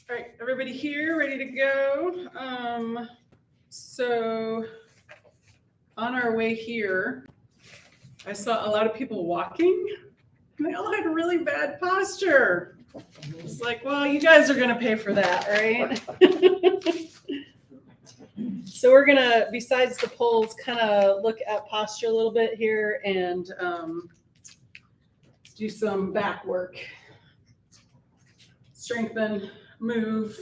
All right, everybody here, ready to go. So on our way here, I saw a lot of people walking, and they all had really bad posture. It's like, well, you guys are gonna pay for that, right? So we're gonna, besides the polls, kind of look at posture a little bit here and do some back work. Strengthen, move,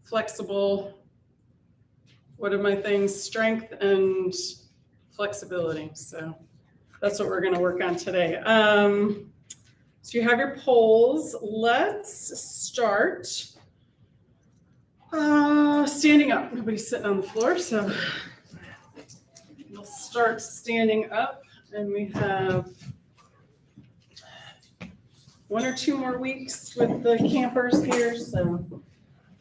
flexible. What are my things? Strength and flexibility. So that's what we're going to work on today. So you have your polls. Let's start standing up. Nobody's sitting on the floor, so we'll start standing up. And we have 1 or 2 more weeks with the campers here, so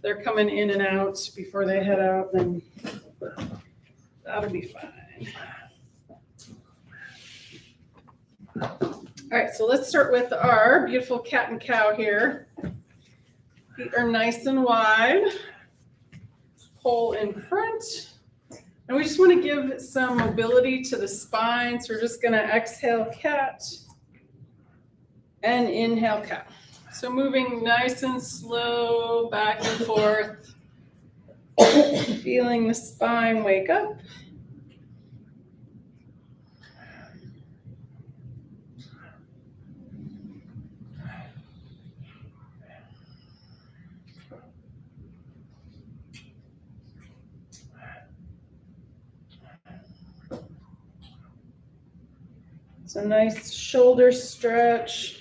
they're coming in and out before they head out, then that'll be fine. All right, so let's start with our beautiful cat and cow here. Feet are nice and wide, pole in front. And we just want to give some mobility to the spine, so we're just going to exhale cat and inhale cow. So moving nice and slow back and forth, feeling the spine wake up. It's a nice shoulder stretch.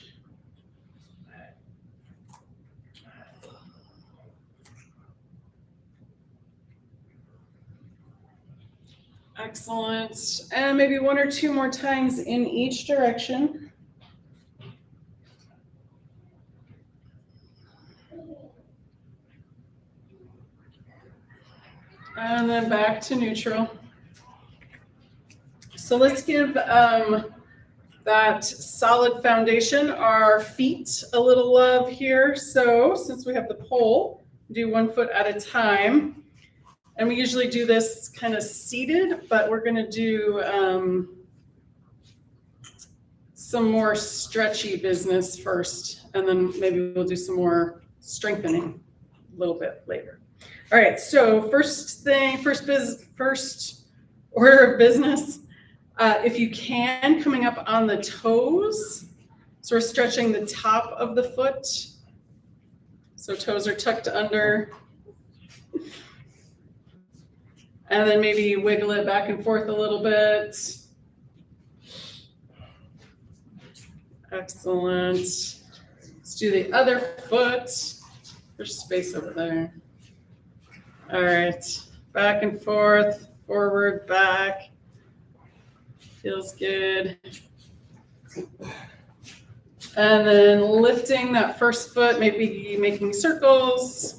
Excellent. And maybe 1 or 2 more times in each direction. And then back to neutral. So let's give that solid foundation, our feet, a little love here. So since we have the pole, do 1 foot at a time. And we usually do this kind of seated, but we're going to do some more stretchy business first, and then maybe we'll do some more strengthening a little bit later. All right, so first order of business, if you can, coming up on the toes. So we're stretching the top of the foot. So toes are tucked under. And then maybe wiggle it back and forth a little bit. Excellent. Let's do the other foot. There's space over there. All right, back and forth, forward, back. Feels good. And then lifting that first foot, maybe making circles.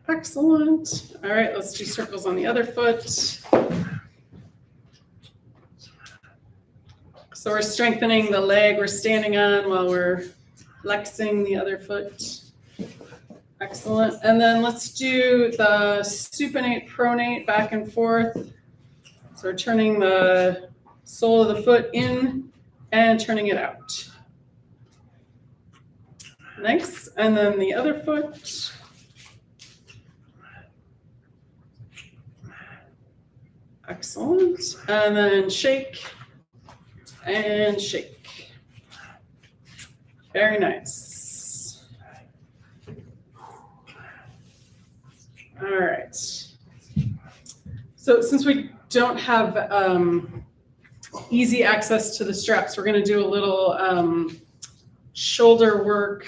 Excellent. All right, let's do circles on the other foot. So we're strengthening the leg we're standing on while we're flexing the other foot. Excellent. And then let's do the supinate, pronate, back and forth. So we're turning the sole of the foot in and turning it out. Nice. And then the other foot. Excellent. And then shake and shake. Very nice. All right. So since we don't have easy access to the straps, we're going to do a little shoulder work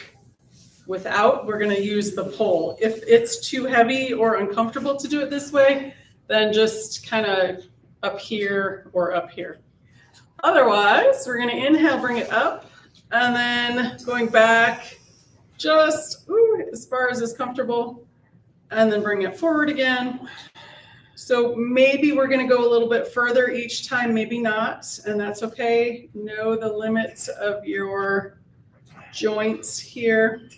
without. We're going to use the pole. If it's too heavy or uncomfortable to do it this way, then just kind of up here or up here. Otherwise, we're going to inhale, bring it up, and then going back just as far as is comfortable, and then bring it forward again. So maybe we're going to go a little bit further each time, maybe not, and that's okay. Know the limits of your joints here.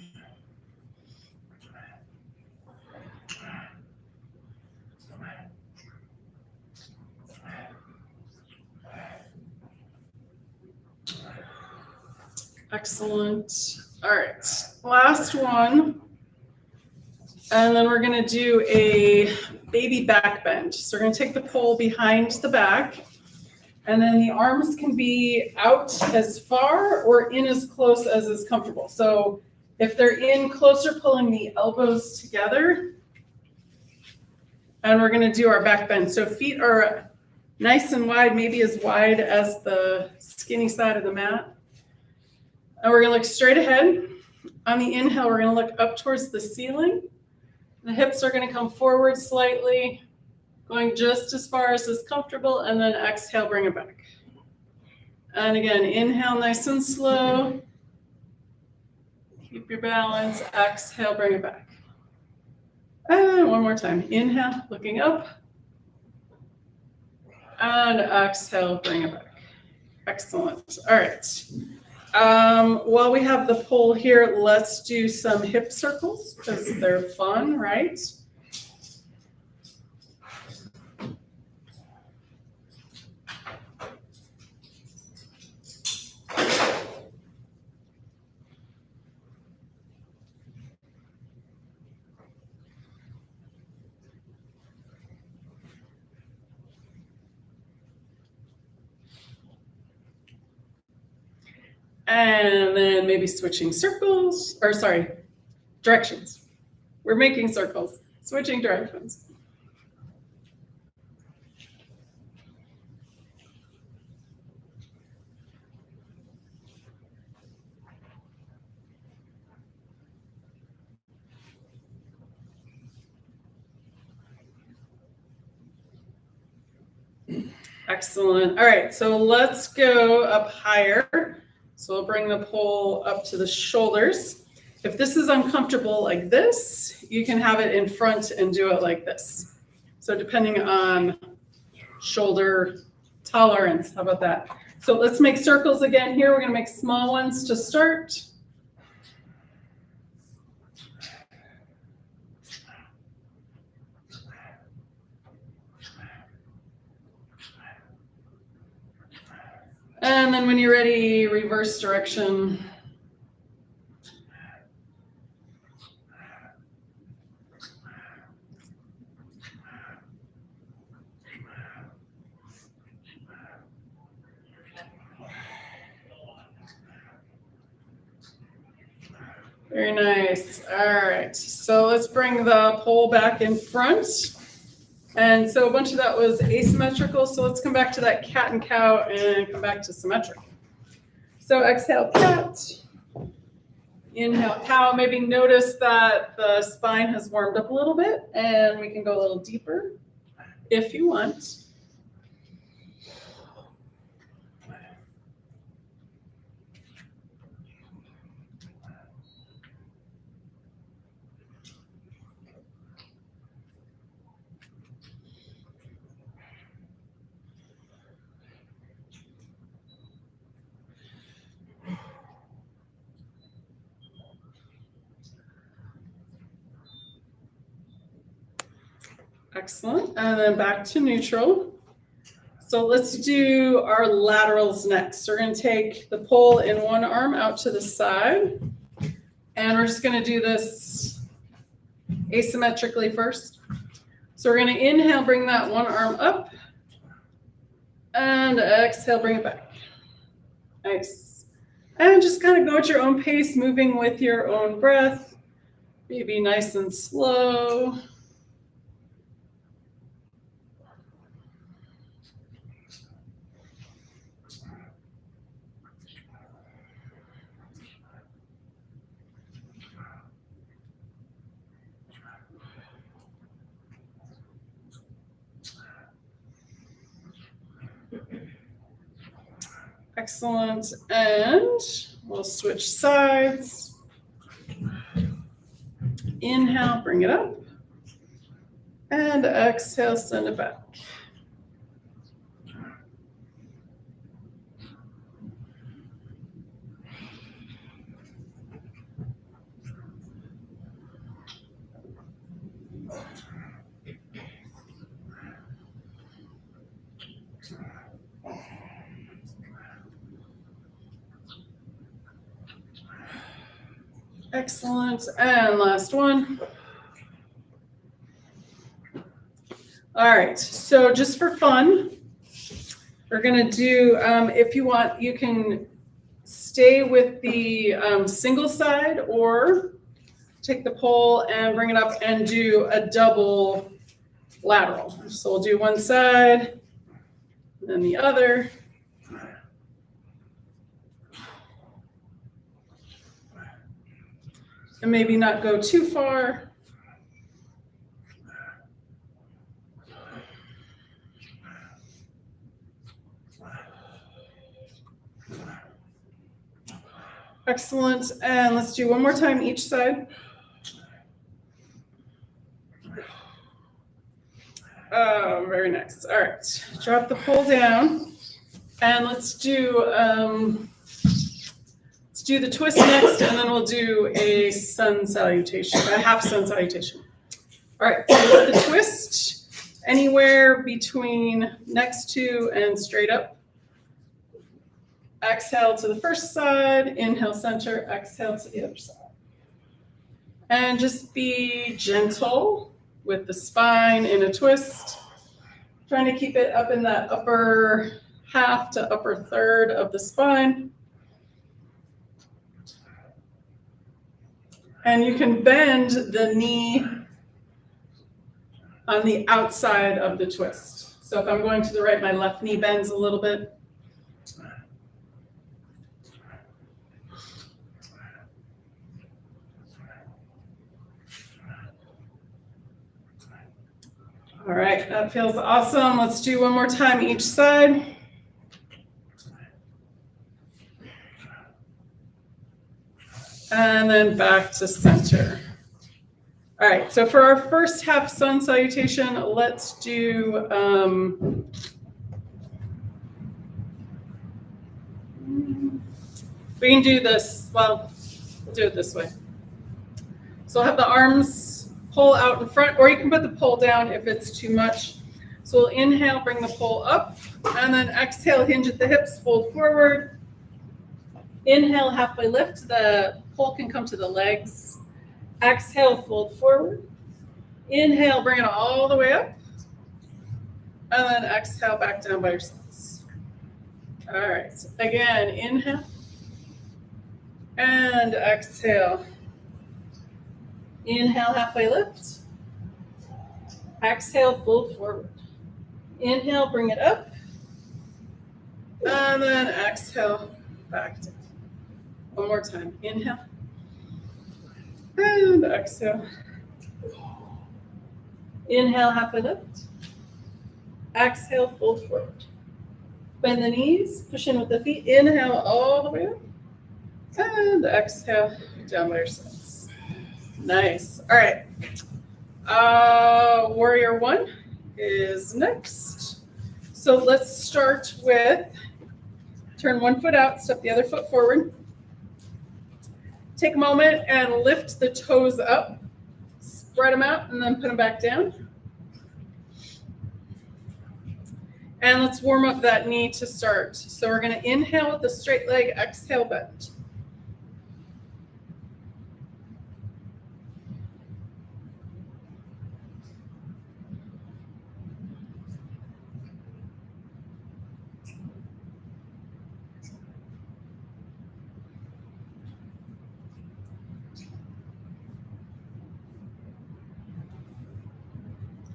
Excellent. All right, last one. And then we're gonna do a baby back bend. So we're gonna take the pole behind the back, and then the arms can be out as far or in as close as is comfortable. So if they're in closer, pulling the elbows together, and we're gonna do our back bend. So feet are nice and wide, maybe as wide as the skinny side of the mat. And we're gonna look straight ahead. On the inhale, we're gonna look up towards the ceiling. The hips are gonna come forward slightly, going just as far as is comfortable, and then exhale, bring it back. And again, inhale nice and slow. Keep your balance, exhale, bring it back. And one more time, inhale, looking up. And exhale, bring it back. Excellent, all right. While we have the pole here, let's do some hip circles because they're fun, right? And then maybe switching circles, or sorry, directions. We're making circles, switching directions. Excellent. All right, so let's go up higher. So we'll bring the pole up to the shoulders. If this is uncomfortable like this, you can have it in front and do it like this. So depending on shoulder tolerance, how about that? So let's make circles again here. We're gonna make small ones to start. And then when you're ready, reverse direction. Very nice. All right, so let's bring the pole back in front. And so a bunch of that was asymmetrical. So let's come back to that cat and cow and come back to symmetric. So exhale, cat. Inhale, cow. Maybe notice that the spine has warmed up a little bit, and we can go a little deeper if you want. Excellent. And then back to neutral. So let's do our laterals next. So we're going to take the pole in one arm out to the side. And we're just going to do this asymmetrically first. So we're going to inhale, bring that one arm up. And exhale, bring it back. Nice. And just kind of go at your own pace, moving with your own breath. Maybe nice and slow. Excellent. And we'll switch sides. Inhale, bring it up. And exhale, send it back. Excellent. And last one. All right, so just for fun, we're gonna do, if you want, you can stay with the single side or take the pole and bring it up and do a double lateral. So we'll do one side, and then the other. And maybe not go too far. Excellent. And let's do one more time each side. Oh, very nice. All right. Drop the pole down. And let's do the twist next, and then we'll do a sun salutation, a half sun salutation. All right, so with the twist, anywhere between next to and straight up. Exhale to the first side, inhale center, exhale to the other side. And just be gentle with the spine in a twist, trying to keep it up in that upper half to upper third of the spine. And you can bend the knee on the outside of the twist. So if I'm going to the right, my left knee bends a little bit. All right, that feels awesome. Let's do one more time each side. And then back to center. All right, so for our first half sun salutation, let's do, we can do this, well, we'll do it this way. So we'll have the arms pull out in front, or you can put the pole down if it's too much. So we'll inhale, bring the pole up, and then exhale, hinge at the hips, fold forward. Inhale, halfway lift, the pole can come to the legs. Exhale, fold forward. Inhale, bring it all the way up. And then exhale, back down by yourselves. All right, again, inhale. And exhale. Inhale, halfway lift. Exhale, fold forward. Inhale, bring it up. And then exhale, back down. One more time. Inhale. And exhale. Inhale, halfway lift. Exhale, fold forward. Bend the knees, push in with the feet. Inhale all the way up. And exhale, down by yourselves. Nice. All right. Warrior one is next. So let's start with turn one foot out, step the other foot forward. Take a moment and lift the toes up, spread them out, and then put them back down. And let's warm up that knee to start. So we're going to inhale with the straight leg, exhale, bend.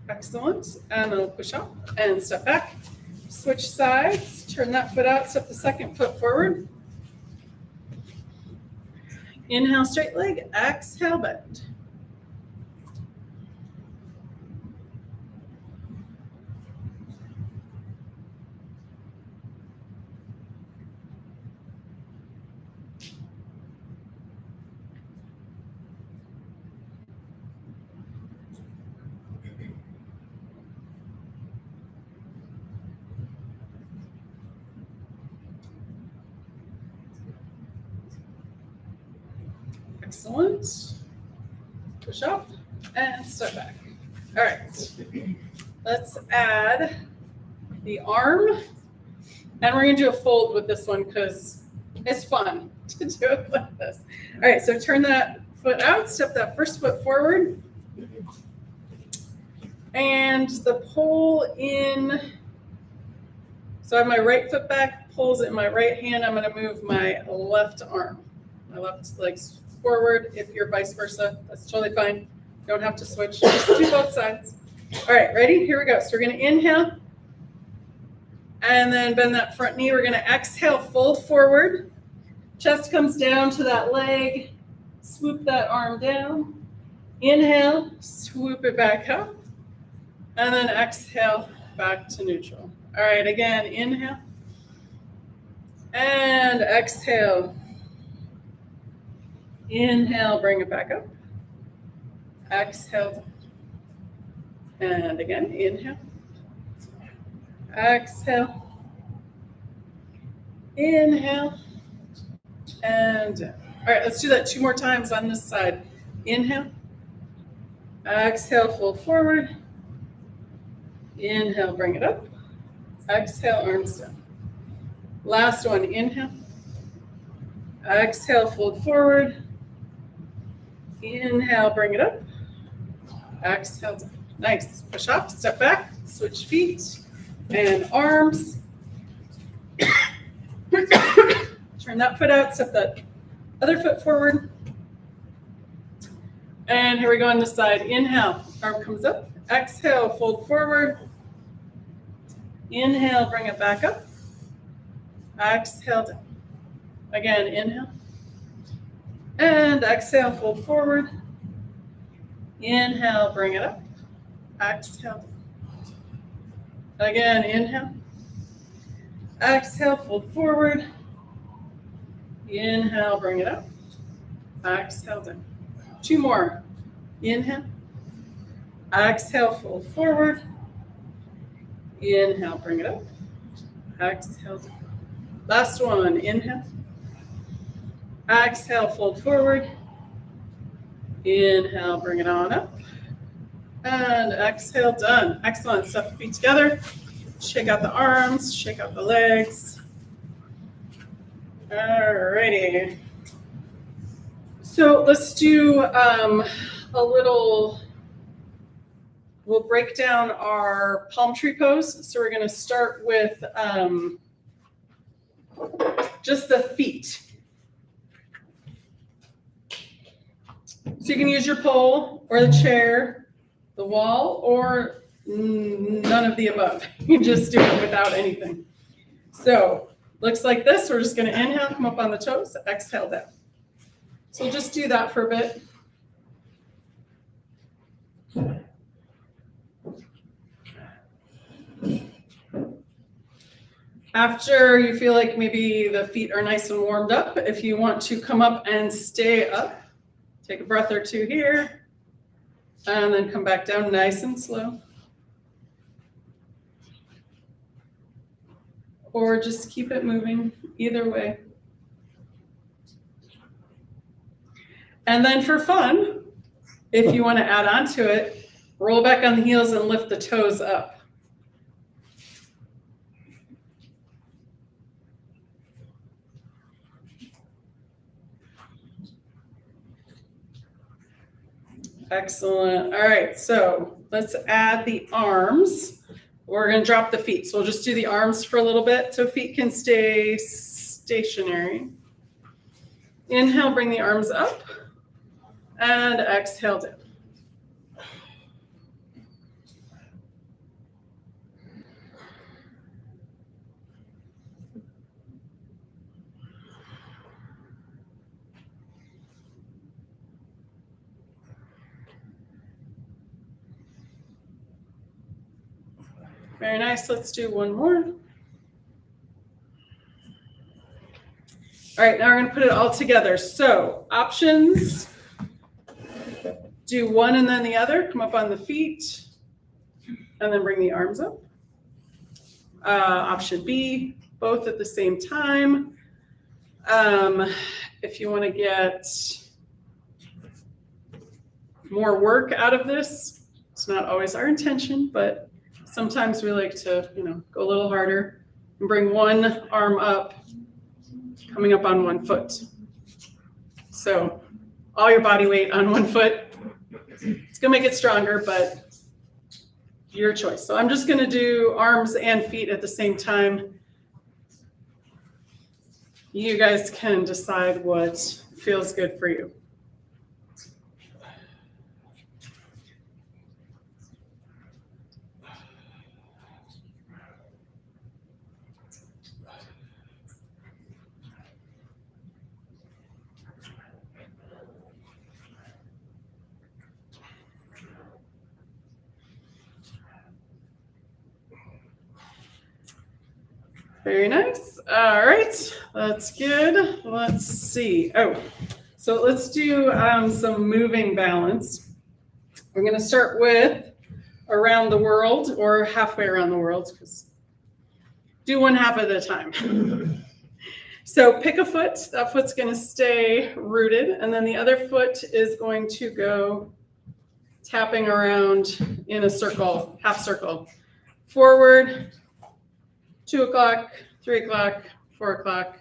Excellent. And then we'll push up and step back. Switch sides. Turn that foot out. Step the second foot forward. Inhale, straight leg. Exhale, bend. Excellent. Push up and step back. All right. Let's add the arm. And we're going to do a fold with this one because it's fun to do it like this. All right, so turn that foot out, step that first foot forward. And the pull in, so I have my right foot back, pulls it in my right hand. I'm going to move my left arm. My left leg's forward. If you're vice versa, that's totally fine. Don't have to switch, just do both sides. All right, ready? Here we go. So we're going to inhale and then bend that front knee. We're going to exhale, fold forward. Chest comes down to that leg. Swoop that arm down. Inhale, swoop it back up. And then exhale, back to neutral. All right, again, inhale. And exhale. Inhale, bring it back up. Exhale. And again, inhale. Exhale. Inhale. And down. All right, let's do that 2 more times on this side. Inhale. Exhale, fold forward. Inhale, bring it up. Exhale, arms down. Last one, inhale. Exhale, fold forward. Inhale, bring it up. Exhale, down. Nice. Push up, step back, switch feet and arms. Turn that foot out, step that other foot forward. And here we go on this side. Inhale, arm comes up. Exhale, fold forward. Inhale, bring it back up. Exhale, down. Again, inhale. And exhale, fold forward. Inhale, bring it up. Exhale. Again, inhale. Exhale, fold forward. Inhale, bring it up. Exhale, down. 2 more. Inhale. Exhale, fold forward. Inhale, bring it up. Exhale, down. Last one. Inhale. Exhale, fold forward. Inhale, bring it on up. And exhale, done. Excellent. Step the feet together. Shake out the arms, shake out the legs. All righty. So let's do a little, we'll break down our palm tree pose. So we're going to start with just the feet. So you can use your pole or the chair, the wall, or none of the above. You just do it without anything. So looks like this. We're just going to inhale, come up on the toes, exhale down. So we'll just do that for a bit. After you feel like maybe the feet are nice and warmed up, if you want to come up and stay up, take a breath or 2 here, and then come back down nice and slow. Or just keep it moving, either way. And then for fun, if you want to add on to it, roll back on the heels and lift the toes up. Excellent. All right, so let's add the arms. We're going to drop the feet. So we'll just do the arms for a little bit so feet can stay stationary. Inhale, bring the arms up. And exhale down. Very nice. Let's do one more. All right, now we're going to put it all together. So options, do one and then the other. Come up on the feet and then bring the arms up. Option B, both at the same time. If you want to get more work out of this. It's not always our intention, but sometimes we like to, go a little harder and bring one arm up, coming up on one foot. So all your body weight on one foot. It's gonna make it stronger, but your choice. So I'm just gonna do arms and feet at the same time. You guys can decide what feels good for you. Very nice. All right, that's good. Let's see. Oh, so let's do some moving balance. We're going to start with around the world or halfway around the world, because do one half at a time. So pick a foot. That foot's going to stay rooted, and then the other foot is going to go tapping around in a circle, half circle. Forward, 2 o'clock, 3 o'clock, 4 o'clock,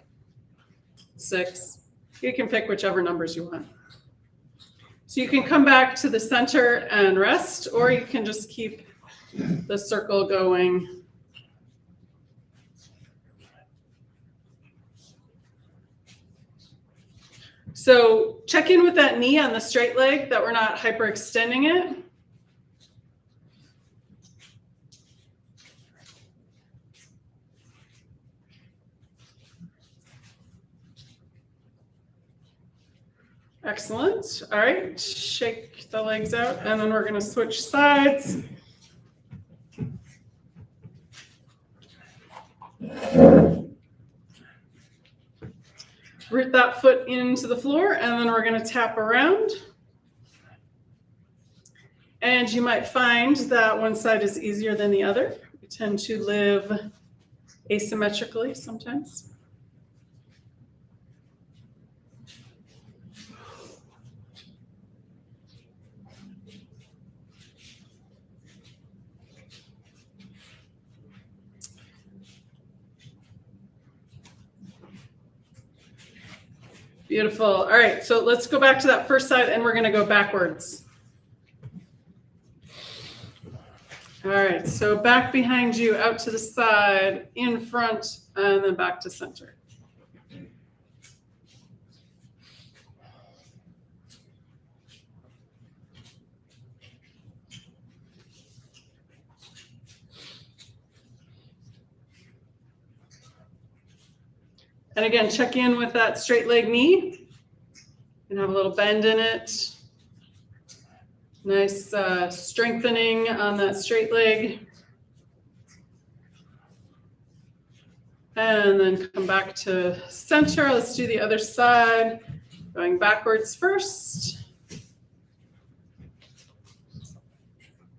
6. You can pick whichever numbers you want. So you can come back to the center and rest, or you can just keep the circle going. So check in with that knee on the straight leg, that we're not hyperextending it. Excellent. All right, shake the legs out, and then we're going to switch sides. Root that foot into the floor, and then we're going to tap around. And you might find that one side is easier than the other. We tend to live asymmetrically sometimes. Beautiful. All right, so let's go back to that first side, and we're going to go backwards. All right, so back behind you, out to the side, in front, and then back to center. And again, check in with that straight leg knee and have a little bend in it. Nice strengthening on that straight leg. And then come back to center. Let's do the other side. Going backwards first.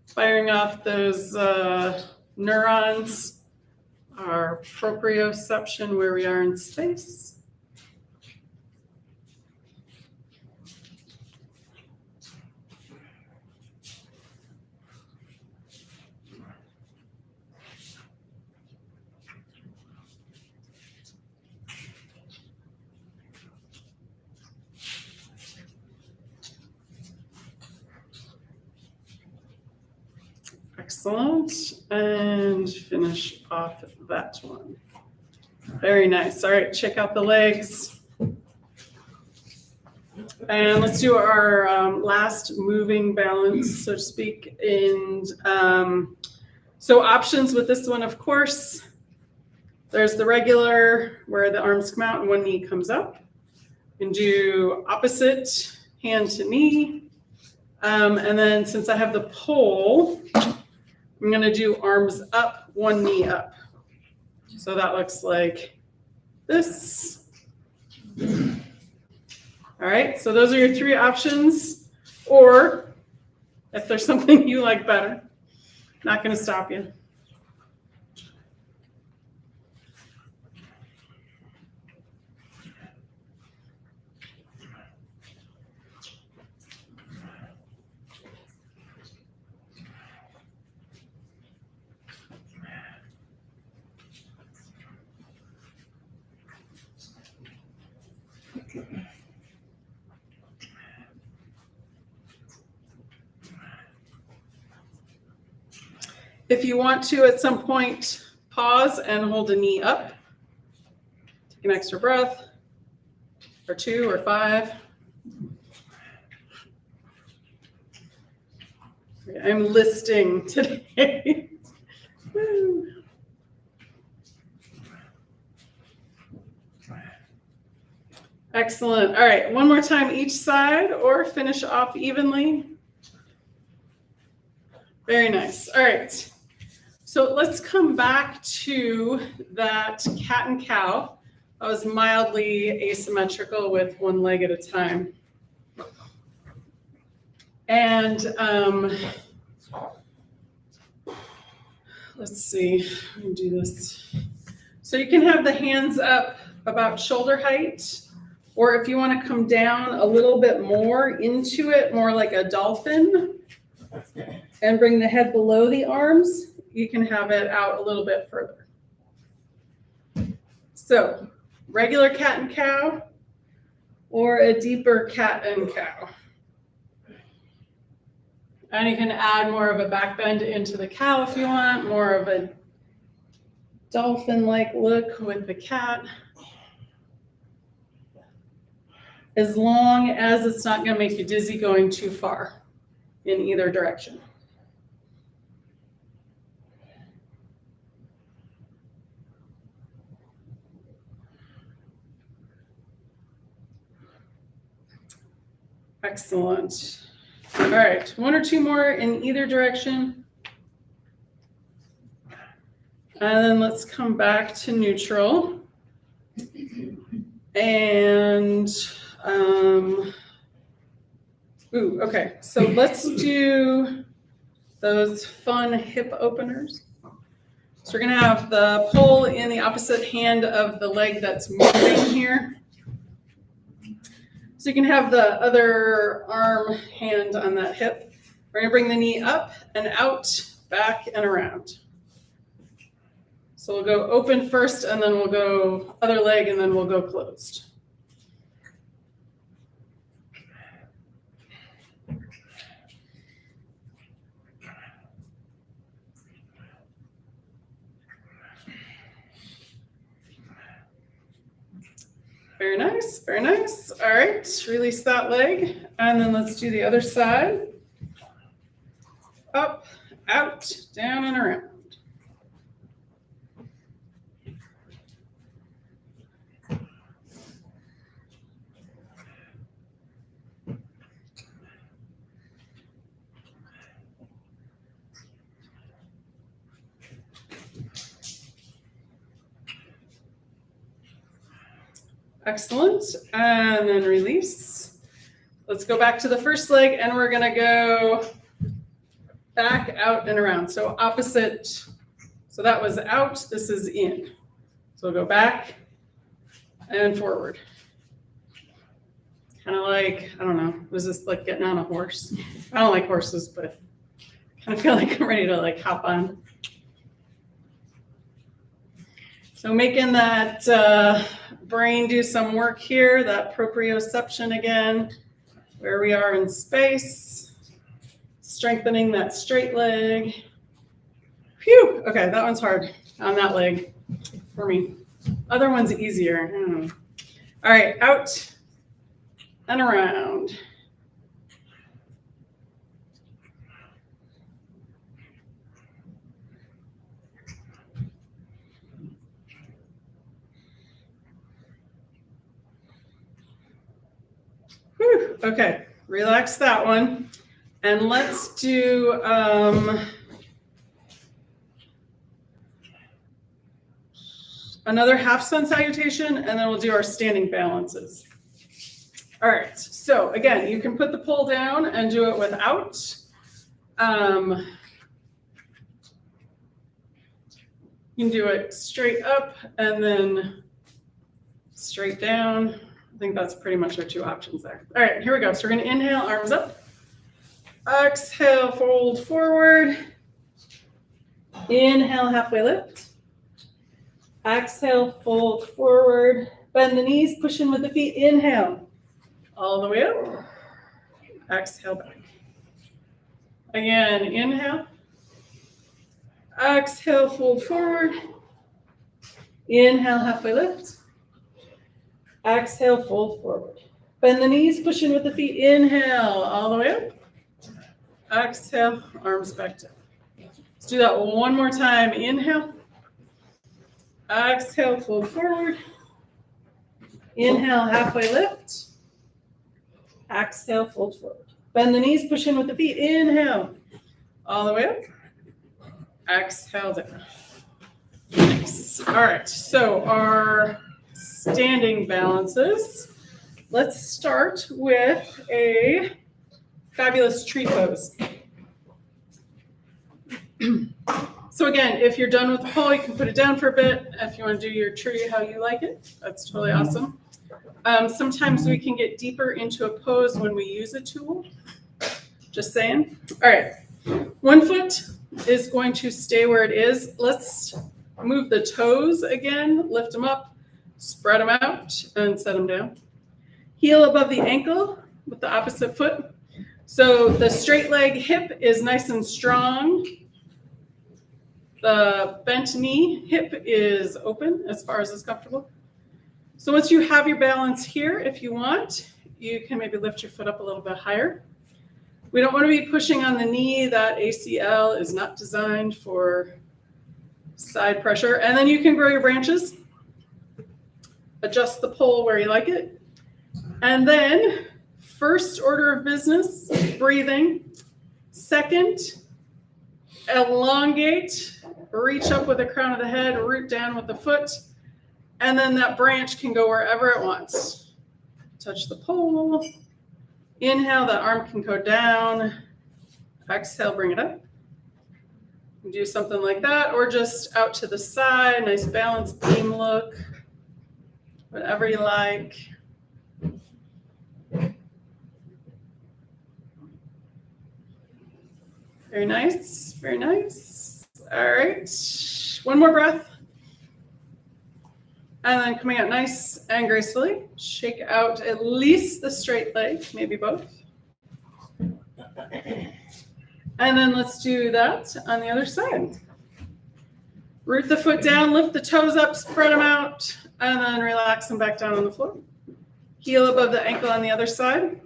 Firing off those neurons, our proprioception, where we are in space. Excellent. And finish off that one. Very nice. All right, check out the legs. And let's do our last moving balance, so to speak. And so options with this one, of course, there's the regular where the arms come out and one knee comes up. You can do opposite, hand to knee. And then since I have the pole, I'm going to do arms up, one knee up. So that looks like this. All right, so those are your 3 options. Or if there's something you like better, not going to stop you. If you want to, at some point, pause and hold a knee up. Take an extra breath, or 2 or 5. I'm listing today. Excellent. All right, one more time each side, or finish off evenly. Very nice. All right. So let's come back to that cat and cow. I was mildly asymmetrical with one leg at a time. And let's see, let me do this. So you can have the hands up about shoulder height, or if you want to come down a little bit more into it, more like a dolphin, and bring the head below the arms, you can have it out a little bit further. So, regular cat and cow, or a deeper cat and cow. And you can add more of a back bend into the cow if you want, more of a dolphin-like look with the cat. As long as it's not going to make you dizzy going too far in either direction. Excellent. All right, 1 or 2 more in either direction. And then let's come back to neutral. And, okay, so let's do those fun hip openers. So we're gonna have the pole in the opposite hand of the leg that's moving here. So you can have the other arm hand on that hip. We're gonna bring the knee up and out, back and around. So we'll go open first, and then we'll go other leg, and then we'll go closed. Very nice, very nice. All right, release that leg, and then let's do the other side. Up, out, down, and around. Excellent, and then release. Let's go back to the first leg, and we're gonna go back, out, and around. So opposite, so that was out, this is in. So we'll go back and forward. Kind of like, I don't know, was this like getting on a horse? I don't like horses, but I kind of feel like I'm ready to like hop on. So making that brain do some work here, that proprioception again, where we are in space, strengthening that straight leg. Phew, okay, that one's hard on that leg for me. Other one's easier. All right, out and around. Whew, okay, relax that one. And let's do another half sun salutation, and then we'll do our standing balances. All right, so again, you can put the pole down and do it without. You can do it straight up and then straight down. I think that's pretty much our 2 options there. All right, here we go. So we're gonna inhale, arms up. Exhale, fold forward. Inhale, halfway lift. Exhale, fold forward. Bend the knees, push in with the feet. Inhale, all the way up. Exhale back. Again, inhale. Exhale, fold forward. Inhale, halfway lift. Exhale, fold forward. Bend the knees, push in with the feet. Inhale, all the way up. Exhale, arms back down. Let's do that one more time. Inhale. Exhale, fold forward. Inhale, halfway lift. Exhale, fold forward. Bend the knees, push in with the feet. Inhale, all the way up. Exhale down. Nice. All right, so our standing balances. Let's start with a fabulous tree pose. So again, if you're done with the pole, you can put it down for a bit. If you want to do your tree how you like it, that's totally awesome. Sometimes we can get deeper into a pose when we use a tool. Just saying. All right, one foot is going to stay where it is. Let's move the toes again, lift them up, spread them out, and set them down. Heel above the ankle with the opposite foot. So the straight leg hip is nice and strong. The bent knee hip is open as far as is comfortable. So once you have your balance here, if you want, you can maybe lift your foot up a little bit higher. We don't want to be pushing on the knee. That ACL is not designed for side pressure. And then you can grow your branches. Adjust the pole where you like it. And then first order of business, breathing. Second, elongate, reach up with the crown of the head, root down with the foot. And then that branch can go wherever it wants. Touch the pole. Inhale, that arm can go down. Exhale, bring it up. Do something like that, or just out to the side, nice balanced beam look. Whatever you like. Very nice, very nice. All right, one more breath. And then coming out nice and gracefully. Shake out at least the straight leg, maybe both. And then let's do that on the other side. Root the foot down, lift the toes up, spread them out, and then relax them back down on the floor. Heel above the ankle on the other side.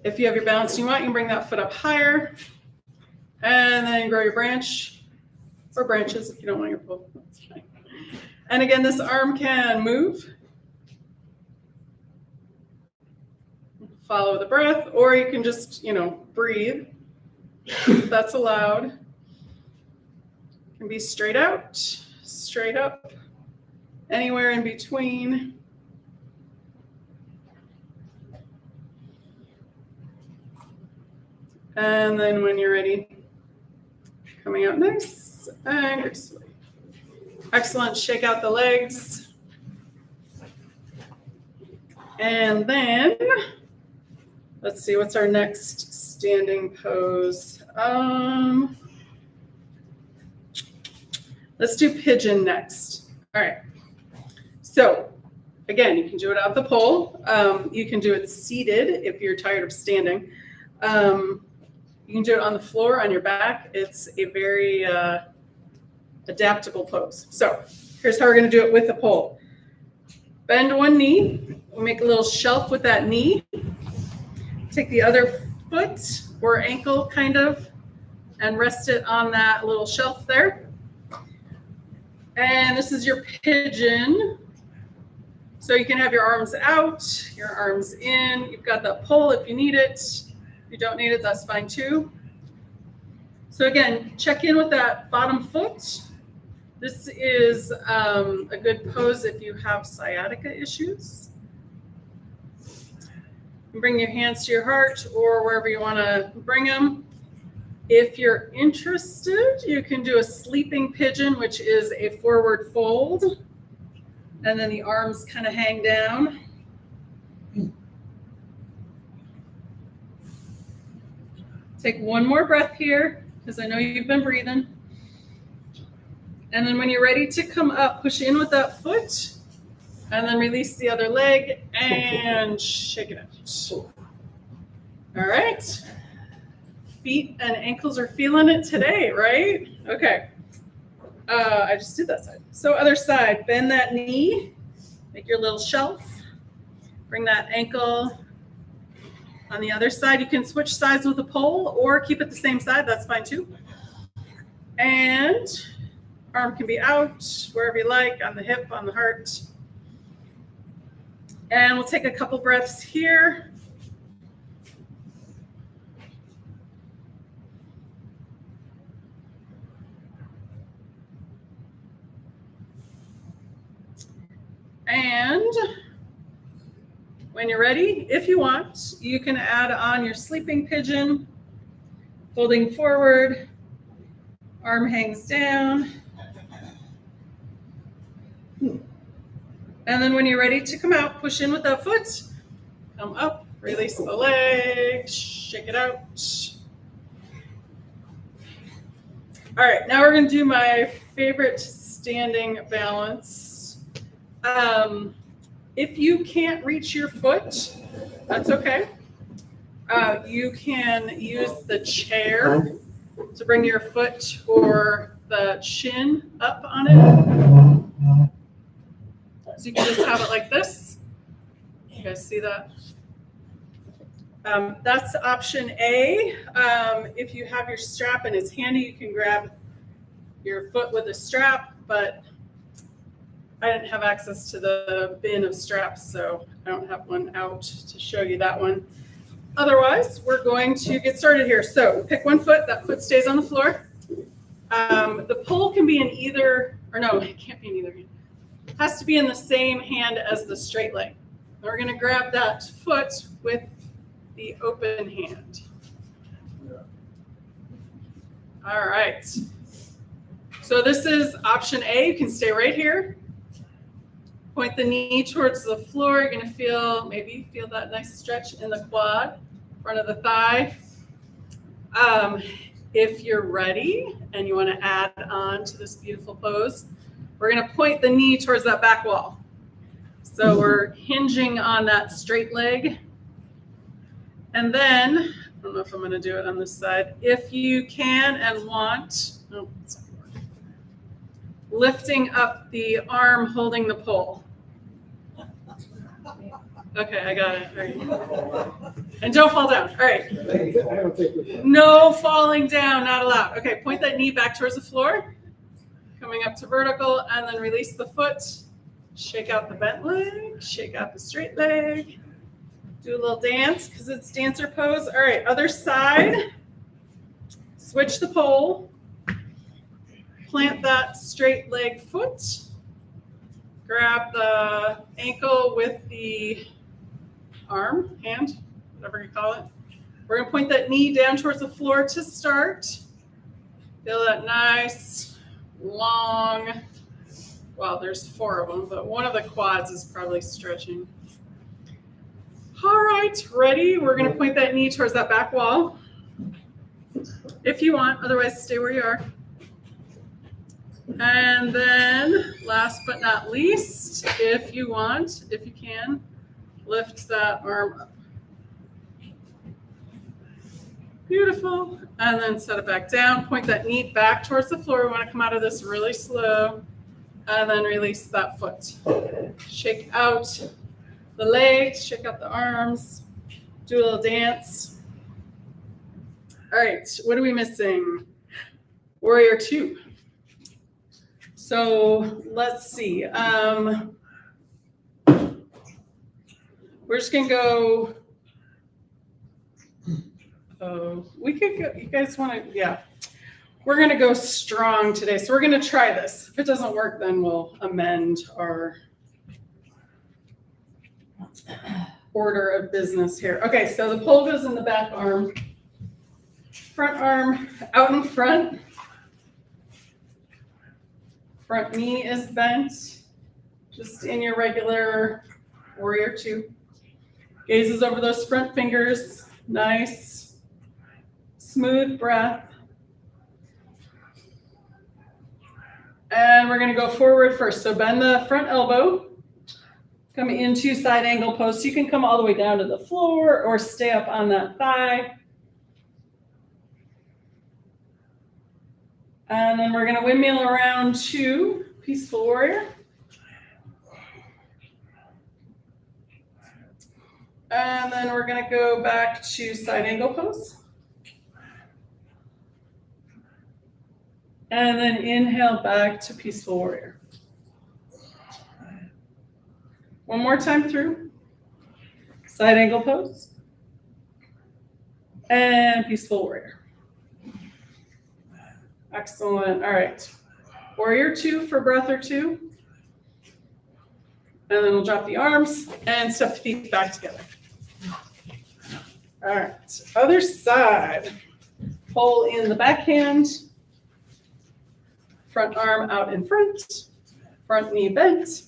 If you have your balance and you want, you can bring that foot up higher. And then grow your branch. Or branches if you don't want your pole. That's fine. And again, this arm can move. Follow the breath, or you can just, breathe. That's allowed. It can be straight out, straight up, anywhere in between. And then when you're ready, coming out nice and gracefully. Excellent. Shake out the legs. And then, let's see, what's our next standing pose? Let's do pigeon next. All right. So again, you can do it out the pole. You can do it seated if you're tired of standing. You can do it on the floor, on your back. It's a very adaptable pose. So here's how we're going to do it with the pole. Bend one knee. We'll make a little shelf with that knee. Take the other foot or ankle kind of and rest it on that little shelf there. And this is your pigeon. So you can have your arms out, your arms in. You've got that pole if you need it. If you don't need it, that's fine too. So again, check in with that bottom foot. This is a good pose if you have sciatica issues. Bring your hands to your heart or wherever you want to bring them. If you're interested, you can do a sleeping pigeon, which is a forward fold. And then the arms kind of hang down. Take one more breath here, because I know you've been breathing. And then when you're ready to come up, push in with that foot, and then release the other leg and shake it out. All right. Feet and ankles are feeling it today, right? Okay. I just did that side. So other side, bend that knee, make your little shelf. Bring that ankle on the other side. You can switch sides with the pole or keep it the same side. That's fine too. And arm can be out wherever you like, on the hip, on the heart. And we'll take a couple breaths here. And when you're ready, if you want, you can add on your sleeping pigeon, folding forward, arm hangs down. And then when you're ready to come out, push in with that foot, come up, release the leg, shake it out. All right, now we're going to do my favorite standing balance. If you can't reach your foot, that's okay. You can use the chair to bring your foot or the chin up on it. So you can just have it like this. You guys see that? That's option A. If you have your strap and it's handy, you can grab your foot with a strap, but I didn't have access to the bin of straps, so I don't have one out to show you that one. Otherwise, we're going to get started here. So pick one foot, that foot stays on the floor. The pole can be in either, or no, it can't be in either hand. It has to be in the same hand as the straight leg. And we're gonna grab that foot with the open hand. All right. So this is option A. You can stay right here. Point the knee towards the floor. You're going to maybe feel that nice stretch in the quad, front of the thigh. If you're ready and you want to add on to this beautiful pose, we're going to point the knee towards that back wall. So we're hinging on that straight leg. And then, I don't know if I'm going to do it on this side. If you can and want, it's not going to work. Lifting up the arm holding the pole. Okay, I got it. All right. And don't fall down. All right. No falling down, not allowed. Okay, point that knee back towards the floor. Coming up to vertical, and then release the foot. Shake out the bent leg, shake out the straight leg. Do a little dance because it's dancer pose. All right, other side. Switch the pole. Plant that straight leg foot. Grab the ankle with the arm, hand, whatever you call it. We're going to point that knee down towards the floor to start. Feel that nice, long, well, there's 4 of them, but one of the quads is probably stretching. All right, ready? We're going to point that knee towards that back wall. If you want, otherwise stay where you are. And then last but not least, if you want, if you can, lift that arm up. Beautiful. And then set it back down. Point that knee back towards the floor. We want to come out of this really slow. And then release that foot. Shake out the legs, shake out the arms. Do a little dance. All right, what are we missing? Warrior 2. So let's see. We're just gonna go. We could go. You guys want to? Yeah. We're gonna go strong today. So we're gonna try this. If it doesn't work, then we'll amend our order of business here. Okay. So the pole goes in the back arm. Front arm out in front. Front knee is bent, just in your regular Warrior 2. Gazes over those front fingers. Nice, smooth breath. And we're gonna go forward first. So bend the front elbow, come into side angle pose. So you can come all the way down to the floor or stay up on that thigh. And then we're gonna windmill around to Peaceful Warrior. And then we're gonna go back to side angle pose. And then inhale back to Peaceful Warrior. One more time through. Side angle pose. And Peaceful Warrior. Excellent. All right. Warrior 2 for breath or two. And then we'll drop the arms and step the feet back together. All right. Other side. Pull in the backhand. Front arm out in front. Front knee bent.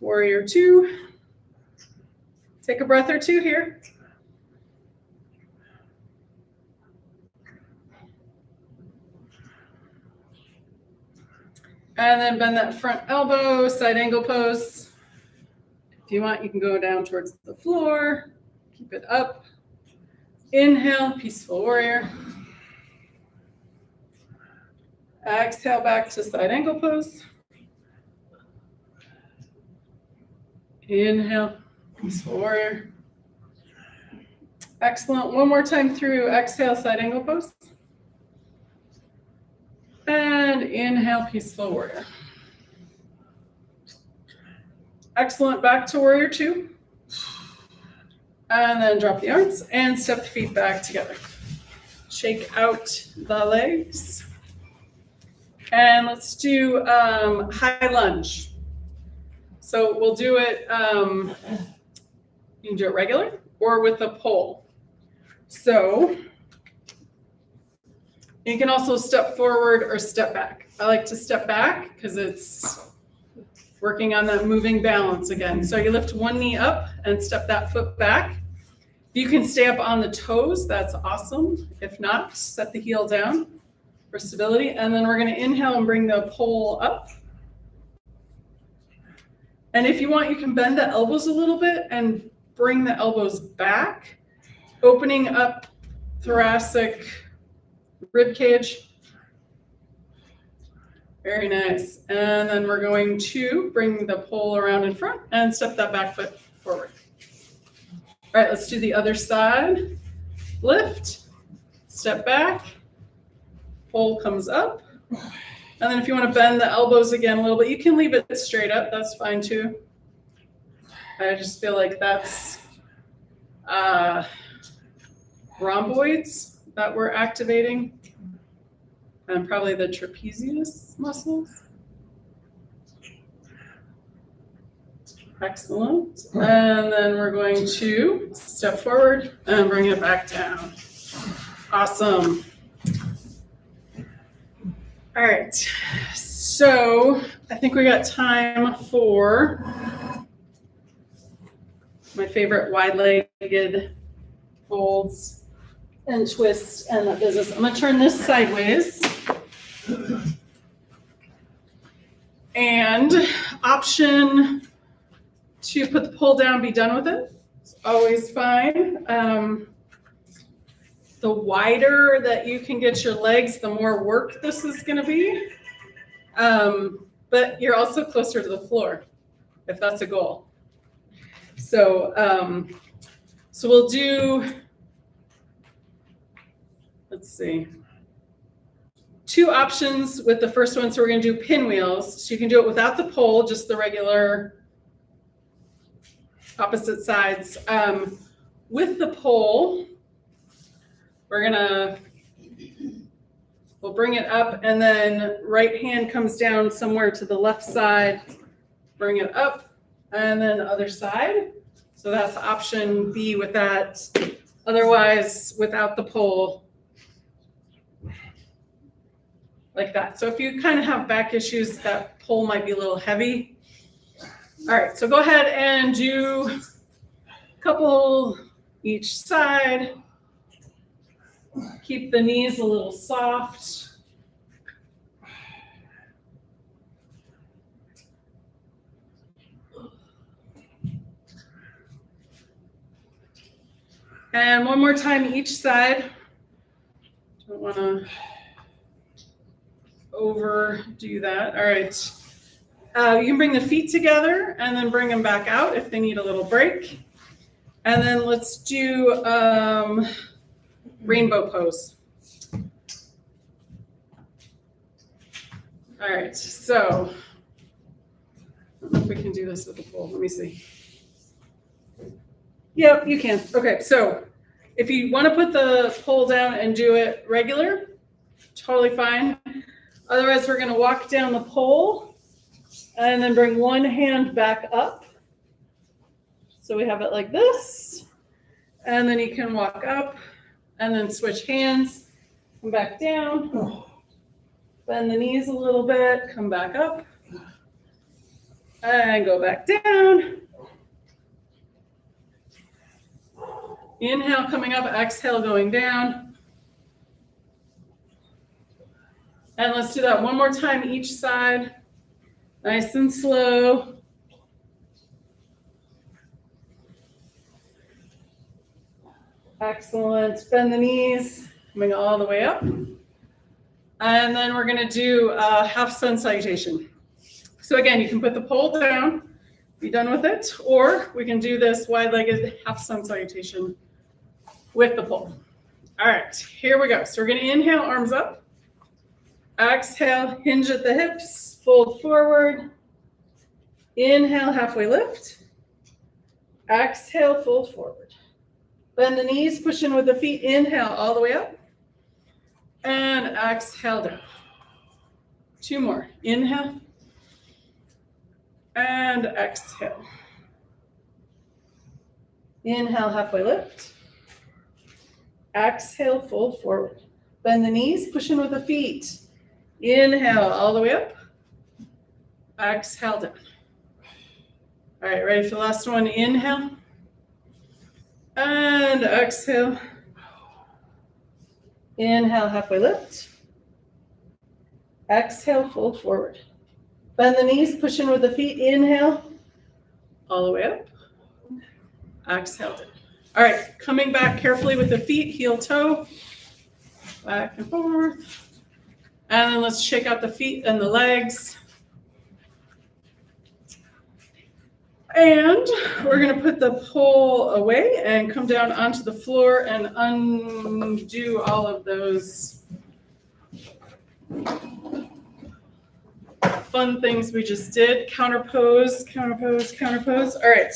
Warrior 2. Take a breath or two here. And then bend that front elbow, side angle pose. If you want, you can go down towards the floor. Keep it up. Inhale, Peaceful Warrior. Exhale back to side angle pose. Inhale, Peaceful Warrior. Excellent. One more time through. Exhale, side angle pose. And inhale, Peaceful Warrior. Excellent. Back to Warrior 2. And then drop the arms and step the feet back together. Shake out the legs. And let's do high lunge. So we'll do it, you can do it regular or with a pole. So you can also step forward or step back. I like to step back because it's working on that moving balance again. So you lift one knee up and step that foot back. If you can stay up on the toes, that's awesome. If not, set the heel down for stability. And then we're going to inhale and bring the pole up. And if you want, you can bend the elbows a little bit and bring the elbows back, opening up thoracic rib cage. Very nice. And then we're going to bring the pole around in front and step that back foot forward. All right, let's do the other side. Lift, step back, pole comes up. And then if you want to bend the elbows again a little bit, you can leave it straight up. That's fine too. I just feel like that's rhomboids that we're activating. And probably the trapezius muscles. Excellent. And then we're going to step forward and bring it back down. Awesome. All right. So I think we got time for my favorite wide-legged folds and twists and that business. I'm going to turn this sideways. And option to put the pole down, be done with it. It's always fine. The wider that you can get your legs, the more work this is going to be. But you're also closer to the floor, if that's a goal. So, so we'll do, let's see, 2 options with the first one. So we're going to do pinwheels. So you can do it without the pole, just the regular opposite sides. With the pole, we'll bring it up and then right hand comes down somewhere to the left side, bring it up, and then the other side. So that's option B with that. Otherwise, without the pole, like that. So if you kind of have back issues, that pole might be a little heavy. All right, so go ahead and do a couple each side. Keep the knees a little soft. And one more time each side. Don't want to overdo that. All right. You can bring the feet together and then bring them back out if they need a little break. And then let's do rainbow pose. All right, so I don't know if we can do this with the pole. Let me see. Yep, you can. Okay, so if you want to put the pole down and do it regular, totally fine. Otherwise, we're going to walk down the pole and then bring one hand back up. So we have it like this. And then you can walk up and then switch hands, come back down, bend the knees a little bit, come back up, and go back down. Inhale, coming up, exhale, going down. And let's do that one more time each side. Nice and slow. Excellent. Bend the knees, coming all the way up. And then we're going to do a half sun salutation. So again, you can put the pole down, be done with it, or we can do this wide-legged half sun salutation with the pole. All right, here we go. So we're going to inhale, arms up. Exhale, hinge at the hips, fold forward. Inhale, halfway lift. Exhale, fold forward. Bend the knees, push in with the feet. Inhale, all the way up. And exhale down. Two more. Inhale. And exhale. Inhale, halfway lift. Exhale, fold forward. Bend the knees, push in with the feet. Inhale, all the way up. Exhale down. All right, ready for the last one. Inhale. And exhale. Inhale, halfway lift. Exhale, fold forward. Bend the knees, push in with the feet. Inhale, all the way up. Exhale down. All right, coming back carefully with the feet, heel toe, back and forth. And then let's shake out the feet and the legs. And we're going to put the pole away and come down onto the floor and undo all of those fun things we just did. Counter pose, counter pose, counter pose. All right.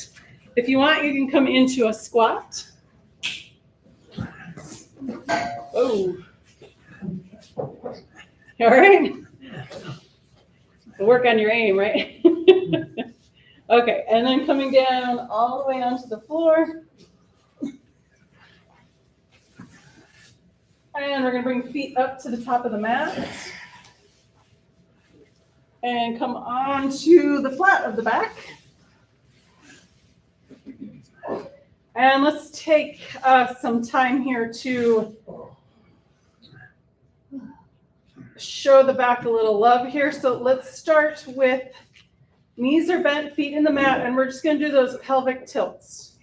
If you want, you can come into a squat. Oh. All right. Work on your aim, right? Okay, and then coming down all the way onto the floor. And we're going to bring feet up to the top of the mat. And come onto the flat of the back. And let's take some time here to show the back a little love here. So let's start with knees are bent, feet in the mat, and we're just going to do those pelvic tilts.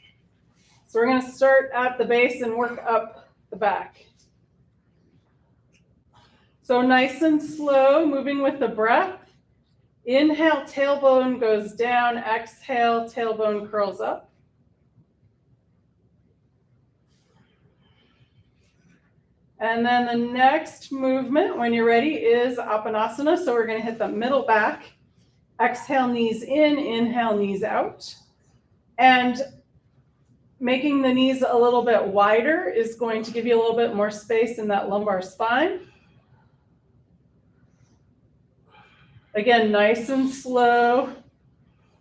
So we're going to start at the base and work up the back. So nice and slow, moving with the breath. Inhale, tailbone goes down. Exhale, tailbone curls up. And then the next movement, when you're ready, is Apanasana. So we're going to hit the middle back. Exhale, knees in, inhale, knees out. And making the knees a little bit wider is going to give you a little bit more space in that lumbar spine. Again, nice and slow.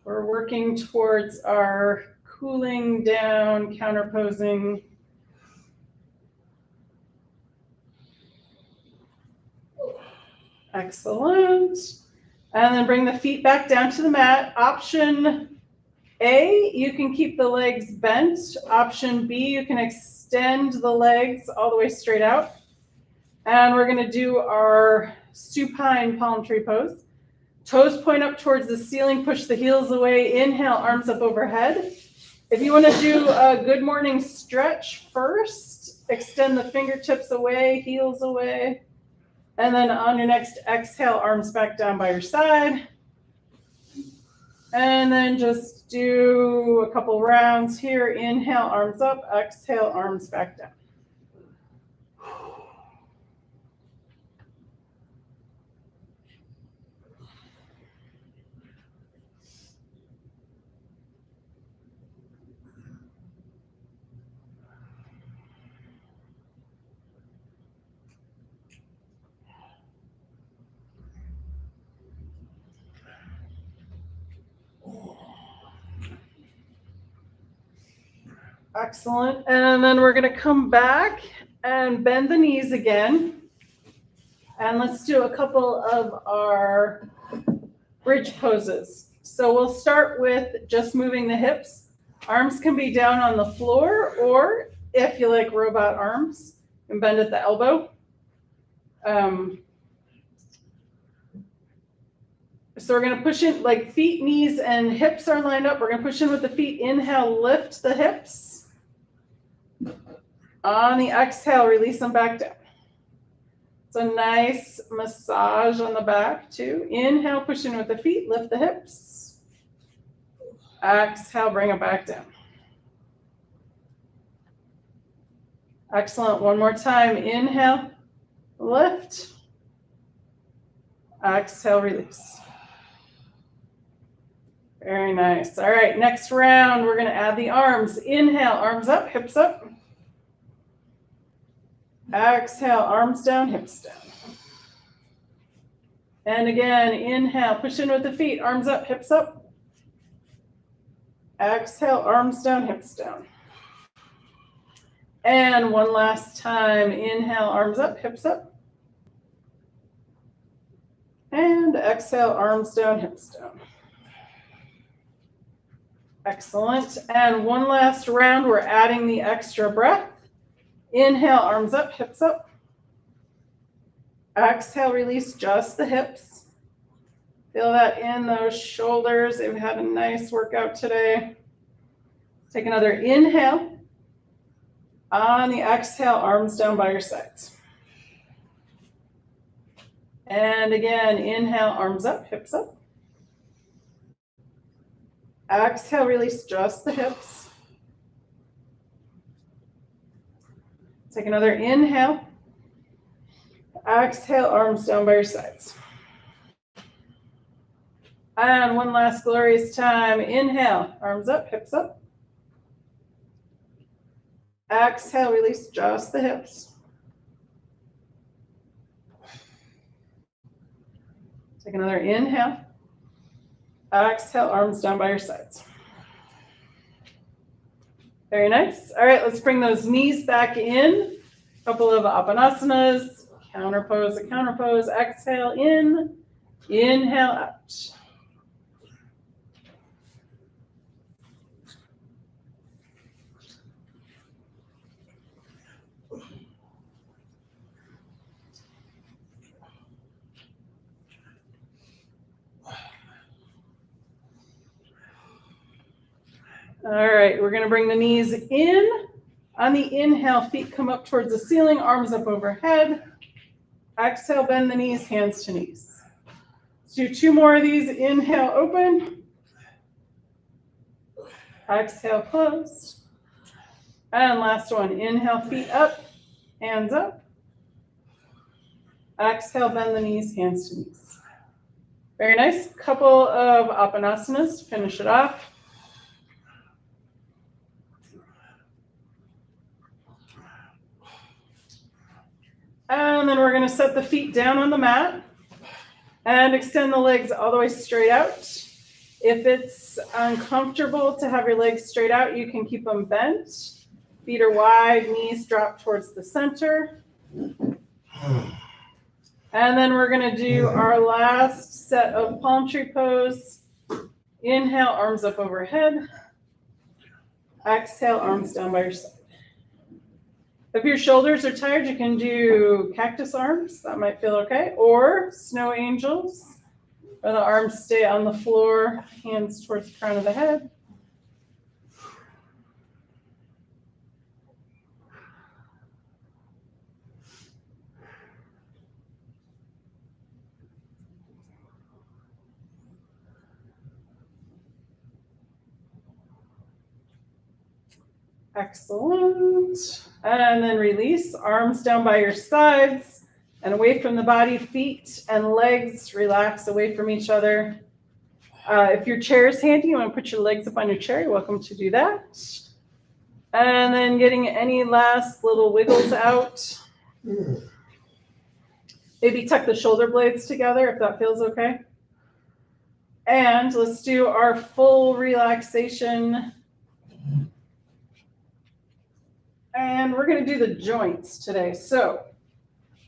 We're working towards our cooling down, counterposing. Excellent. And then bring the feet back down to the mat. Option A, you can keep the legs bent. Option B, you can extend the legs all the way straight out. And we're going to do our supine palm tree pose. Toes point up towards the ceiling, push the heels away. Inhale, arms up overhead. If you want to do a good morning stretch first, extend the fingertips away, heels away. And then on your next exhale, arms back down by your side. And then just do a couple rounds here. Inhale, arms up. Exhale, arms back down. Excellent. And then we're going to come back and bend the knees again. And let's do a couple of our bridge poses. So we'll start with just moving the hips. Arms can be down on the floor, or if you like robot arms, you can bend at the elbow. So we're going to push in, like feet, knees, and hips are lined up. We're going to push in with the feet. Inhale, lift the hips. On the exhale, release them back down. It's a nice massage on the back too. Inhale, push in with the feet, lift the hips. Exhale, bring it back down. Excellent. One more time. Inhale, lift. Exhale, release. Very nice. All right, next round, we're going to add the arms. Inhale, arms up, hips up. Exhale, arms down, hips down. And again, inhale, push in with the feet, arms up, hips up. Exhale, arms down, hips down. And one last time, inhale, arms up, hips up. And exhale, arms down, hips down. Excellent. And one last round, we're adding the extra breath. Inhale, arms up, hips up. Exhale, release just the hips. Feel that in those shoulders. They've had a nice workout today. Take another inhale. On the exhale, arms down by your sides. And again, inhale, arms up, hips up. Exhale, release just the hips. Take another inhale. Exhale, arms down by your sides. And one last glorious time. Inhale, arms up, hips up. Exhale, release just the hips. Take another inhale. Exhale, arms down by your sides. Very nice. All right, let's bring those knees back in. A couple of apanasanas, counter pose, a counter pose. Exhale in, inhale out. All right, we're going to bring the knees in. On the inhale, feet come up towards the ceiling, arms up overhead. Exhale, bend the knees, hands to knees. Let's do two more of these. Inhale, open. Exhale, close. And last one. Inhale, feet up, hands up. Exhale, bend the knees, hands to knees. Very nice. Couple of apanasanas to finish it off. And then we're going to set the feet down on the mat and extend the legs all the way straight out. If it's uncomfortable to have your legs straight out, you can keep them bent. Feet are wide, knees drop towards the center. And then we're going to do our last set of palm tree pose. Inhale, arms up overhead. Exhale, arms down by your side. If your shoulders are tired, you can do cactus arms. That might feel okay. Or snow angels, where the arms stay on the floor, hands towards the crown of the head. Excellent. And then release, arms down by your sides and away from the body, feet and legs relax away from each other. If your chair is handy, you want to put your legs up on your chair, you're welcome to do that. And then getting any last little wiggles out. Maybe tuck the shoulder blades together if that feels okay. And let's do our full relaxation. And we're going to do the joints today. So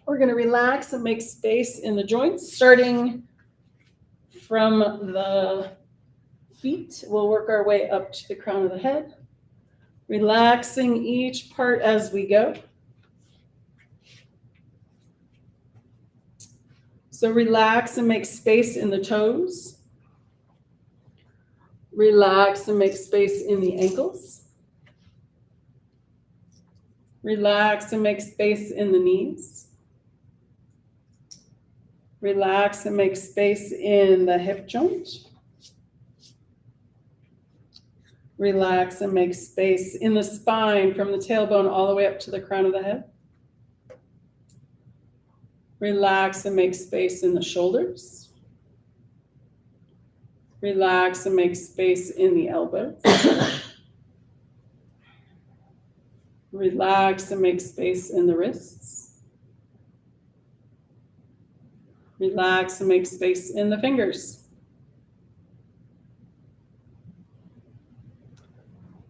we're going to relax and make space in the joints, starting from the feet. We'll work our way up to the crown of the head, relaxing each part as we go. So relax and make space in the toes. Relax and make space in the ankles. Relax and make space in the knees. Relax and make space in the hip joint. Relax and make space in the spine from the tailbone all the way up to the crown of the head. Relax and make space in the shoulders. Relax and make space in the elbows. Relax and make space in the wrists. Relax and make space in the fingers.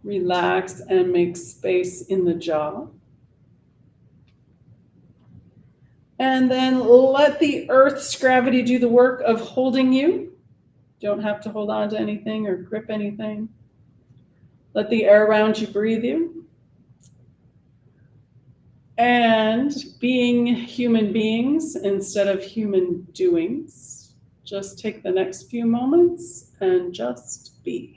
Relax and make space in the jaw. And then let the Earth's gravity do the work of holding you. Don't have to hold on to anything or grip anything. Let the air around you breathe you. And being human beings instead of human doings, just take the next few moments and just be.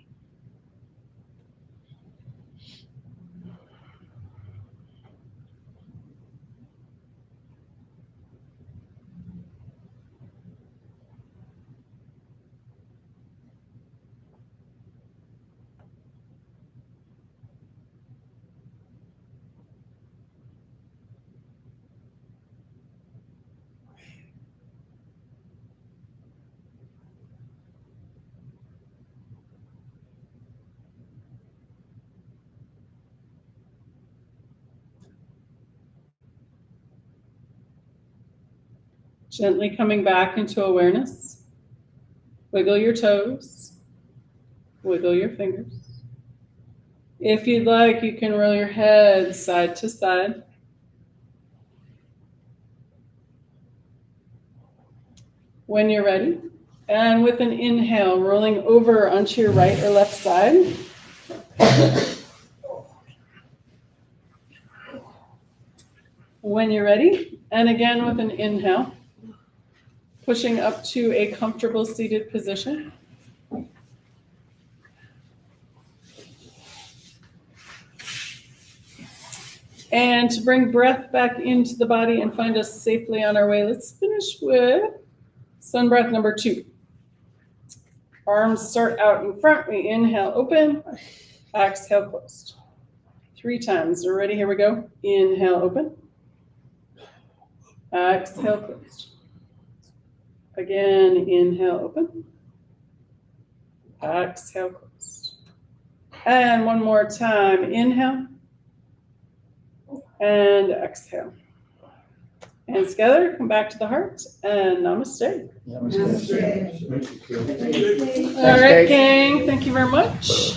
Gently coming back into awareness. Wiggle your toes. Wiggle your fingers. If you'd like, you can roll your head side to side. When you're ready, and with an inhale, rolling over onto your right or left side. When you're ready, and again with an inhale, pushing up to a comfortable seated position. And to bring breath back into the body and find us safely on our way, let's finish with sun breath number 2. Arms start out in front. We inhale, open. Exhale, closed. 3 times. We're ready. Here we go. Inhale, open. Exhale, closed. Again, inhale, open. Exhale, closed. And one more time. Inhale. And exhale. Hands together, come back to the heart, and namaste. Namaste. All right, gang, thank you very much.